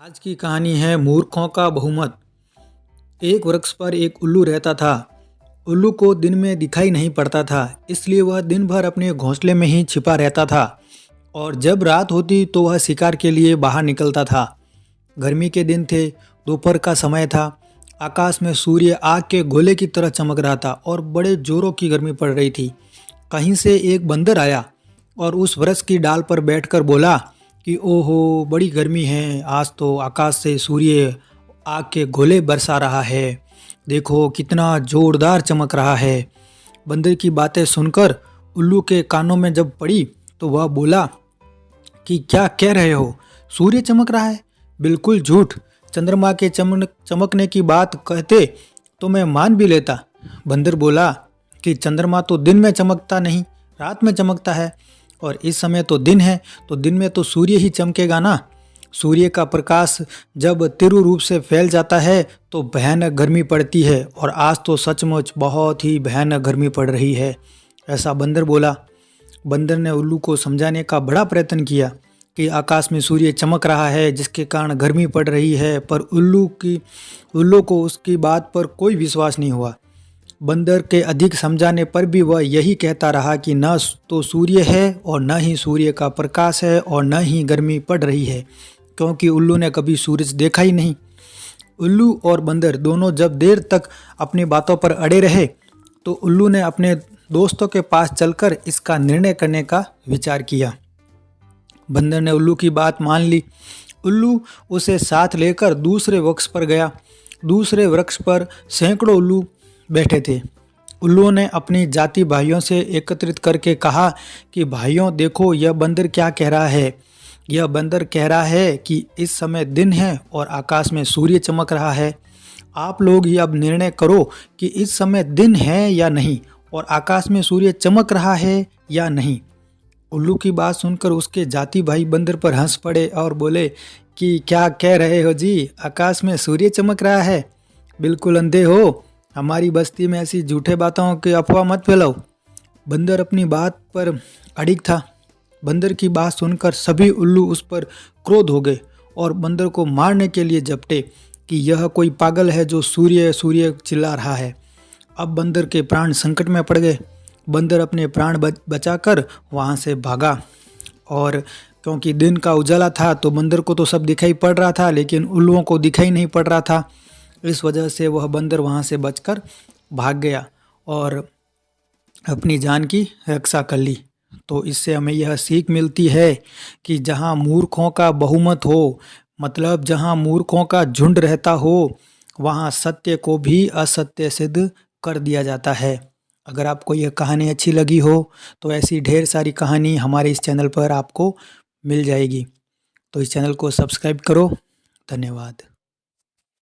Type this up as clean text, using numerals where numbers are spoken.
आज की कहानी है मूर्खों का बहुमत। एक वृक्ष पर एक उल्लू रहता था। उल्लू को दिन में दिखाई नहीं पड़ता था, इसलिए वह दिन भर अपने घोंसले में ही छिपा रहता था और जब रात होती तो वह शिकार के लिए बाहर निकलता था। गर्मी के दिन थे, दोपहर का समय था। आकाश में सूर्य आग के गोले की तरह चमक रहा था और बड़े जोरों की गर्मी पड़ रही थी। कहीं से एक बंदर आया और उस वृक्ष की डाल पर बैठकर बोला कि ओहो, बड़ी गर्मी है, आज तो आकाश से सूर्य आग के गोले बरसा रहा है। देखो कितना जोरदार चमक रहा है। बंदर की बातें सुनकर उल्लू के कानों में जब पड़ी तो वह बोला कि क्या कह रहे हो, सूर्य चमक रहा है? बिल्कुल झूठ। चंद्रमा के चमकने की बात कहते तो मैं मान भी लेता। बंदर बोला कि चंद्रमा तो दिन में चमकता नहीं, रात में चमकता है, और इस समय तो दिन है, तो दिन में तो सूर्य ही चमकेगा ना। सूर्य का प्रकाश जब तीव्र रूप से फैल जाता है तो भयानक गर्मी पड़ती है, और आज तो सचमुच बहुत ही भयानक गर्मी पड़ रही है, ऐसा बंदर बोला। बंदर ने उल्लू को समझाने का बड़ा प्रयत्न किया कि आकाश में सूर्य चमक रहा है जिसके कारण गर्मी पड़ रही है, पर उल्लू को उसकी बात पर कोई विश्वास नहीं हुआ। बंदर के अधिक समझाने पर भी वह यही कहता रहा कि न तो सूर्य है और न ही सूर्य का प्रकाश है और न ही गर्मी पड़ रही है, क्योंकि उल्लू ने कभी सूरज देखा ही नहीं। उल्लू और बंदर दोनों जब देर तक अपनी बातों पर अड़े रहे तो उल्लू ने अपने दोस्तों के पास चलकर इसका निर्णय करने का विचार किया। बंदर ने उल्लू की बात मान ली। उल्लू उसे साथ लेकर दूसरे वृक्ष पर गया। दूसरे वृक्ष पर सैकड़ों उल्लू बैठे थे। उल्लू ने अपनी जाति भाइयों से एकत्रित करके कहा कि भाइयों देखो, यह बंदर क्या कह रहा है। यह बंदर कह रहा है कि इस समय दिन है और आकाश में सूर्य चमक रहा है। आप लोग ही अब निर्णय करो कि इस समय दिन है या नहीं और आकाश में सूर्य चमक रहा है या नहीं। उल्लू की बात सुनकर उसके जाति भाई बंदर पर हंस पड़े और बोले कि क्या कह रहे हो जी, आकाश में सूर्य चमक रहा है? बिल्कुल अंधे हो, हमारी बस्ती में ऐसी झूठे बातों की अफवाह मत फैलाओ। बंदर अपनी बात पर अड़िग था। बंदर की बात सुनकर सभी उल्लू उस पर क्रोध हो गए और बंदर को मारने के लिए झपटे कि यह कोई पागल है जो सूर्य सूर्य चिल्ला रहा है। अब बंदर के प्राण संकट में पड़ गए। बंदर अपने प्राण बचाकर वहाँ से भागा, और क्योंकि दिन का उजाला था तो बंदर को तो सब दिखाई पड़ रहा था, लेकिन उल्लुओं को दिखाई नहीं पड़ रहा था। इस वजह से वह बंदर वहाँ से बचकर भाग गया और अपनी जान की रक्षा कर ली। तो इससे हमें यह सीख मिलती है कि जहाँ मूर्खों का बहुमत हो, मतलब जहाँ मूर्खों का झुंड रहता हो, वहाँ सत्य को भी असत्य सिद्ध कर दिया जाता है। अगर आपको यह कहानी अच्छी लगी हो तो ऐसी ढेर सारी कहानी हमारे इस चैनल पर आपको मिल जाएगी। तो इस चैनल को सब्सक्राइब करो। धन्यवाद।